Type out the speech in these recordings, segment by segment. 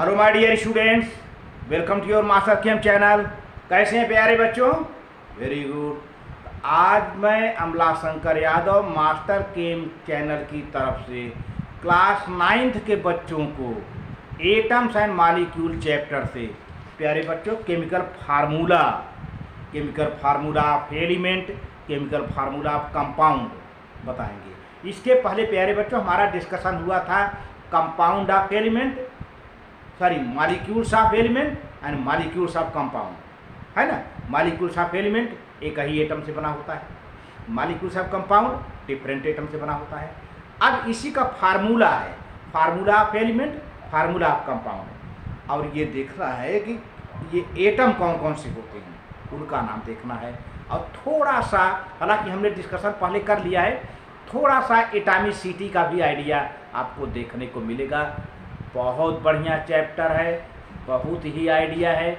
Hello my dear students, welcome to your master chem channel. कैसे हैं प्यारे बच्चों? Very good. आज मैं Amla Shankar Yadav master chem channel की तरफ से क्लास 9th के बच्चों को एटम्स एंड मॉलिक्यूल चैप्टर से प्यारे बच्चों chemical formula of element, chemical formula of compound बताएंगे। इसके पहले प्यारे बच्चों हमारा डिस्कशन हुआ था compound of element, molecules of element and molecules of compound, है ना। मॉलिक्यूल्स ऑफ एलिमेंट एक ही एटम से बना होता है, molecules of compound different atom से बना होता है। अब इसी का फार्मूला है, formula of element, formula of compound. और ये देखना है कि ये एटम कौन कौन से होते हैं, उनका नाम देखना है। और थोड़ा सा, हालांकि हमने डिस्कशन पहले कर लिया है, थोड़ा सा एटॉमिसिटी का भी आइडिया आपको देखने को मिलेगा। बहुत बढ़िया चैप्टर है, बहुत ही आइडिया है,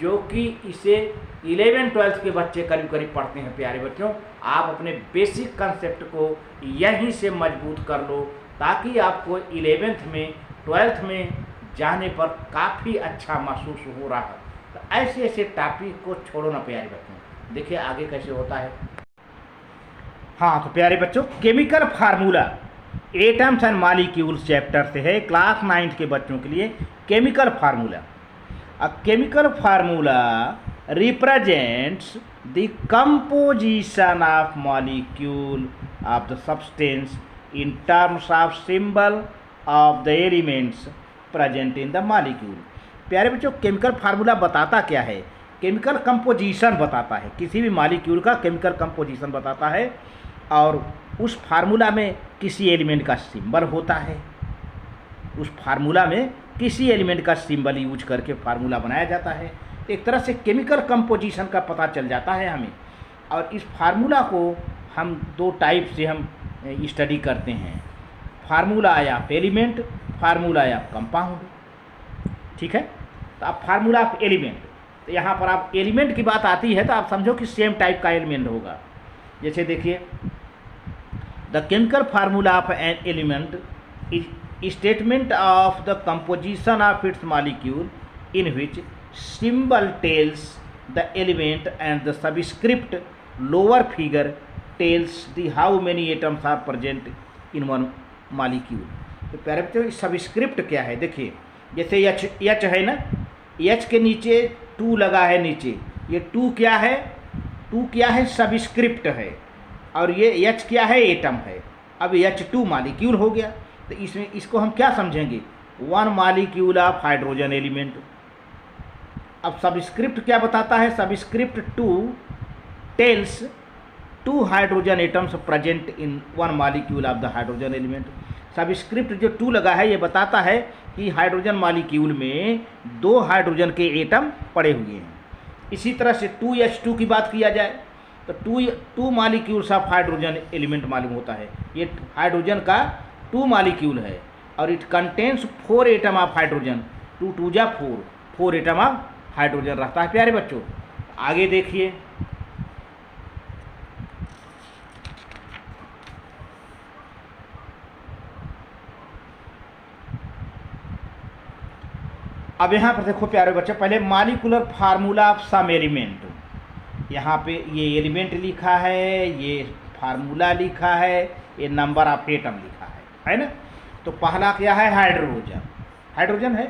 जो कि इसे 11th-12th के बच्चे करीब करीब पढ़ते हैं। प्यारे बच्चों, आप अपने बेसिक कंसेप्ट को यहीं से मजबूत कर लो, ताकि आपको 11th में 12th में जाने पर काफ़ी अच्छा महसूस हो रहा है। तो ऐसे ऐसे टॉपिक को छोड़ो ना प्यारे बच्चों, देखिए आगे कैसे होता है। हाँ तो प्यारे बच्चों, chemical formula atoms and molecules chapter से है, क्लास 9th के बच्चों के लिए chemical formula. A chemical formula represents the composition of molecule of the substance in terms of symbol of the elements present in the molecule. प्यारे बच्चों, chemical formula बताता क्या है? केमिकल कंपोजिशन बताता है, किसी भी मॉलिक्यूल का केमिकल कंपोजिशन बताता है। और उस फार्मूला में किसी एलिमेंट का सिंबल होता है, उस फार्मूला में किसी एलिमेंट का सिंबल यूज करके फार्मूला बनाया जाता है। एक तरह से केमिकल कंपोजिशन का पता चल जाता है हमें। और इस फार्मूला को हम दो टाइप से हम स्टडी करते हैं, formula of element, formula of compound. ठीक है, तो अब फार्मूला ऑफ एलिमेंट, तो यहाँ पर आप एलिमेंट की बात आती है तो आप समझो कि सेम टाइप का एलिमेंट होगा। जैसे देखिए, the chemical formula of an element is statement of the composition of its molecule in which symbol tells the element and the subscript lower figure tells the how many atoms are present in one molecule. तो प्यारे बच्चों, subscript क्या है? देखिए, जैसे H है ना, H के नीचे 2 लगा है नीचे, ये 2 क्या है? 2 क्या है? सबस्क्रिप्ट है। और ये एच क्या है? एटम है। अब H2 मॉलिक्यूल हो गया, तो इसमें इसको हम क्या समझेंगे? 1 मॉलिक्यूल ऑफ हाइड्रोजन एलिमेंट। अब सबस्क्रिप्ट क्या बताता है? Subscript 2 tells 2 hydrogen atoms present in 1 molecule of the hydrogen element. Subscript जो 2 लगा है ये बताता है कि हाइड्रोजन मॉलिक्यूल में 2 हाइड्रोजन के एटम पड़े हुए हैं। इसी तरह से 2H2 की बात किया जाए तो 2 मॉलिक्यूल्स ऑफ हाइड्रोजन एलिमेंट मालूम होता है। ये हाइड्रोजन का 2 मॉलिक्यूल है और it contains 4 atom of hydrogen. 2 2 जा 4 एटम ऑफ हाइड्रोजन रहता है। प्यारे बच्चों, आगे देखिए, अब यहाँ पर देखो प्यारे बच्चों, पहले molecular formula of some element. यहाँ पे ये एलिमेंट लिखा है, ये फार्मूला लिखा है, ये नंबर ऑफ एटम लिखा है ना। तो पहला क्या है? हाइड्रोजन। हाइड्रोजन है,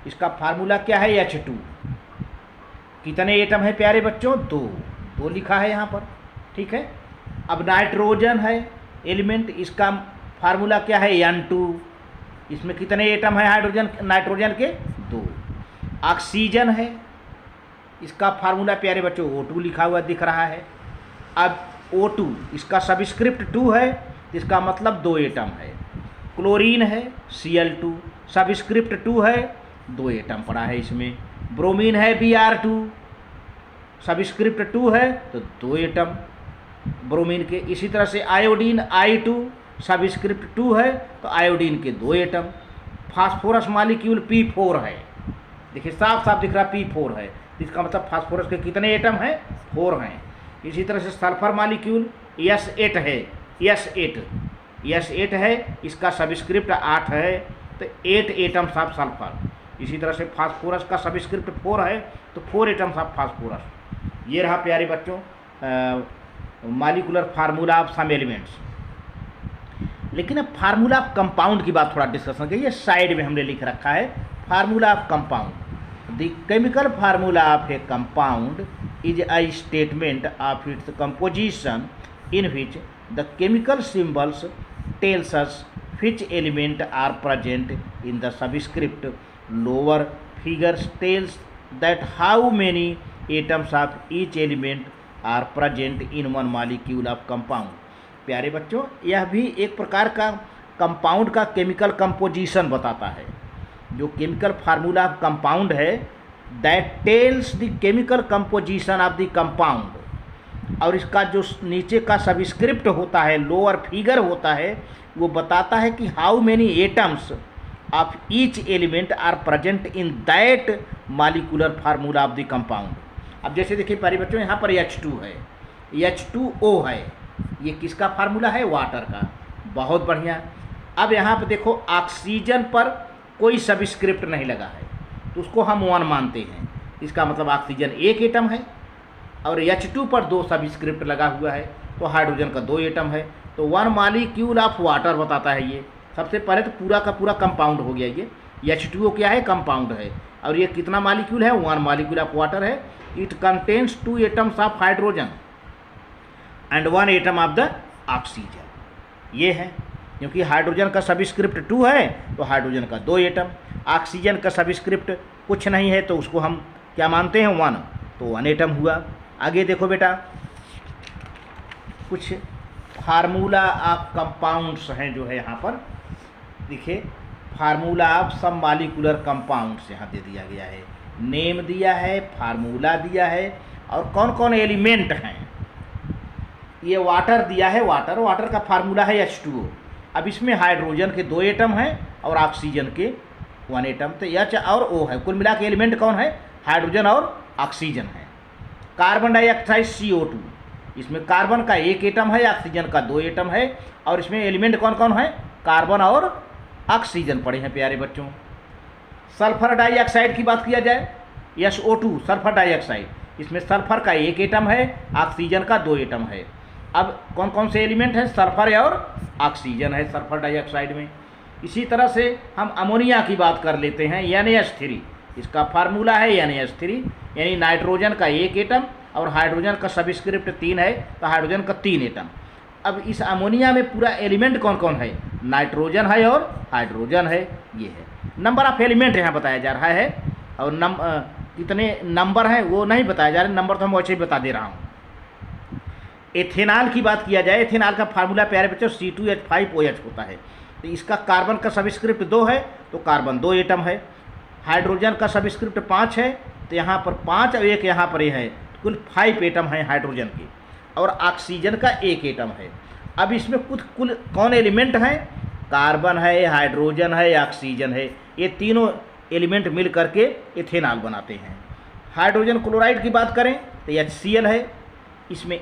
इसका फार्मूला क्या है? H2। कितने एटम है प्यारे बच्चों? 2 लिखा है यहाँ पर। ठीक है, अब नाइट्रोजन है एलिमेंट, इसका फार्मूला क्या है? N2। इसमें कितने एटम है हाइड्रोजन नाइट्रोजन के? 2। ऑक्सीजन है, इसका फार्मूला प्यारे बच्चों O2 लिखा हुआ दिख रहा है। अब O2, इसका सबस्क्रिप्ट 2 है, इसका मतलब 2 एटम है। क्लोरीन है Cl2, सबस्क्रिप्ट 2 है, 2 एटम पड़ा है इसमें। ब्रोमीन है Br2, सबस्क्रिप्ट 2 है तो 2 एटम ब्रोमीन के। इसी तरह से आयोडीन I2, सबस्क्रिप्ट 2 है तो आयोडीन के 2 एटम। फास्फोरस मॉलिक्यूल P4 है, देखिए साफ साफ दिख रहा P4 है, इसका मतलब फास्फोरस के कितने एटम हैं? 4 हैं। इसी तरह से सल्फर मॉलिक्यूल S8 है, S8 है, इसका सबस्क्रिप्ट 8 है तो 8 एटम्स ऑफ सल्फर। इसी तरह से फास्फोरस का सबस्क्रिप्ट 4 है, तो 4 एटम्स ऑफ फास्फोरस। ये रहा प्यारे बच्चों molecular formula of some elements. लेकिन अब फार्मूला ऑफ कंपाउंड की बात थोड़ा डिस्कशन करिए, साइड में हमने लिख रखा है formula of compound. The chemical formula of A compound is a statement of its composition in which the chemical symbols tells us which element are present in the subscript. Lower figures tells that how many atoms of each element are present in one molecule of compound. प्यारे बच्चों, यह भी एक प्रकार का compound का chemical composition बताता है। जो केमिकल फार्मूला ऑफ कंपाउंड है that tells the chemical composition of the compound, और इसका जो नीचे का सबस्क्रिप्ट होता है, लोअर फिगर होता है, वो बताता है कि how many atoms of each element are present in that molecular formula of the compound. अब जैसे देखिए प्यारे बच्चों, यहाँ पर H2 है, H2O है, ये किसका फार्मूला है? वाटर का। बहुत बढ़िया। अब यहाँ पर देखो ऑक्सीजन पर कोई सबस्क्रिप्ट नहीं लगा है, तो उसको हम 1 मानते हैं। इसका मतलब ऑक्सीजन 1 एटम है, और H2 पर 2 सबस्क्रिप्ट लगा हुआ है, तो हाइड्रोजन का 2 एटम है। तो 1 मॉलिक्यूल ऑफ वाटर बताता है ये। सबसे पहले तो पूरा का पूरा कंपाउंड हो गया ये। H2O क्या है? कंपाउंड है। और ये कितना मॉलिक्यूल है? 1 मॉलिक्यूल ऑफ वाटर है। It contains 2 atoms of hydrogen and 1 atom of the oxygen. ये है, क्योंकि हाइड्रोजन का सबस्क्रिप्ट 2 है तो हाइड्रोजन का 2 एटम, ऑक्सीजन का सबस्क्रिप्ट कुछ नहीं है तो उसको हम क्या मानते हैं? 1, तो 1 एटम हुआ। आगे देखो बेटा, कुछ फार्मूला ऑफ कंपाउंड्स हैं जो है यहाँ पर देखिए, formula of some molecular compounds यहाँ दे दिया गया है, नेम दिया है, फार्मूला दिया है, और कौन कौन एलिमेंट हैं। ये वाटर दिया है, वाटर का फार्मूला है H2O। अब इसमें हाइड्रोजन के 2 एटम हैं और ऑक्सीजन के 1 एटम, तो H और O है। कुल मिला के एलिमेंट कौन है? हाइड्रोजन और ऑक्सीजन है। कार्बन डाइऑक्साइड CO2, इसमें कार्बन का 1 एटम है, ऑक्सीजन का 2 एटम है, और इसमें एलिमेंट कौन कौन है? कार्बन और ऑक्सीजन पड़े हैं प्यारे बच्चों। सल्फर डाइऑक्साइड की बात किया जाए, SO2 सल्फर डाइऑक्साइड, इसमें सल्फर का 1 एटम है, ऑक्सीजन का 2 एटम है। अब कौन कौन से एलिमेंट हैं? सल्फर और ऑक्सीजन है सल्फर डाइऑक्साइड में। इसी तरह से हम अमोनिया की बात कर लेते हैं, NH3, इसका फार्मूला है NH3, यानी नाइट्रोजन का 1 एटम और हाइड्रोजन का सबस्क्रिप्ट 3 है, तो हाइड्रोजन का 3 एटम। अब इस अमोनिया में पूरा एलिमेंट कौन कौन है? नाइट्रोजन है और हाइड्रोजन है। ये है नंबर ऑफ एलिमेंट यहाँ बताया जा रहा है, और कितने नंबर हैं वो नहीं बताया जा रहा है, नंबर तो हम वैसे ही बता दे रहा हूँ। एथेनॉल की बात किया जाए, एथेनॉल का फार्मूला प्यारे बच्चों C2H5OH होता है। तो इसका कार्बन का सबस्क्रिप्ट 2 है, तो कार्बन 2 एटम है। हाइड्रोजन का सबस्क्रिप्ट 5 है, तो यहाँ पर 5 और 1 यहाँ पर ये है, कुल 5 एटम हैं हाइड्रोजन के, और ऑक्सीजन का 1 एटम है। अब इसमें कुल कौन एलिमेंट हैं? कार्बन है, हाइड्रोजन है, ऑक्सीजन है, ये तीनों एलिमेंट मिल करके एथेनॉल बनाते हैं। हाइड्रोजन क्लोराइड की बात करें तो HCl है, इसमें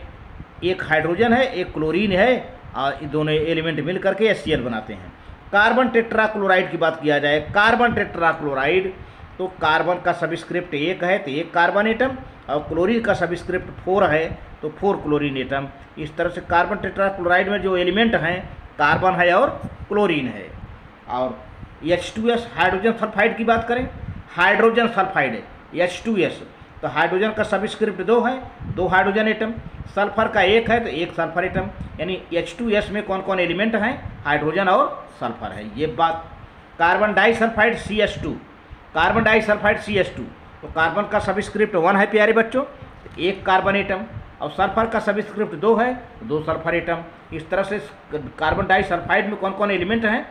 1 हाइड्रोजन है, 1 क्लोरीन है, और दोनों एलिमेंट मिल करके HCl बनाते हैं। कार्बन टेट्राक्लोराइड की बात किया जाए, कार्बन टेट्राक्लोराइड, तो कार्बन का सबस्क्रिप्ट 1 है तो 1 कार्बन एटम, और क्लोरीन का सबस्क्रिप्ट 4 है तो 4 क्लोरीन एटम। इस तरह से कार्बन टेट्राक्लोराइड में जो एलिमेंट हैं कार्बन है और क्लोरीन है। और H2S हाइड्रोजन सल्फाइड की बात करें, हाइड्रोजन सल्फाइड है H2S, तो हाइड्रोजन का सबस्क्रिप्ट 2 है, 2 हाइड्रोजन एटम, सल्फर का 1 है तो 1 सल्फर एटम, यानी H2S में कौन कौन एलिमेंट हैं? हाइड्रोजन और सल्फर है। ये बात। Carbon disulphide CH2, carbon disulphide CH2, तो कार्बन का सबस्क्रिप्ट 1 है प्यारे बच्चों, 1 कार्बन एटम, और सल्फर का सबस्क्रिप्ट 2 है, 2 सल्फर एटम। इस तरह से कार्बन डाइसल्फाइड में कौन कौन एलिमेंट हैं?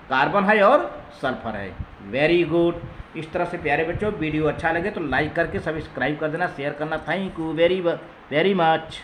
कार्बन है और सल्फर है। Very good. इस तरह से प्यारे बच्चों वीडियो अच्छा लगे तो लाइक करके सब्सक्राइब कर देना, शेयर करना। Thank you very much.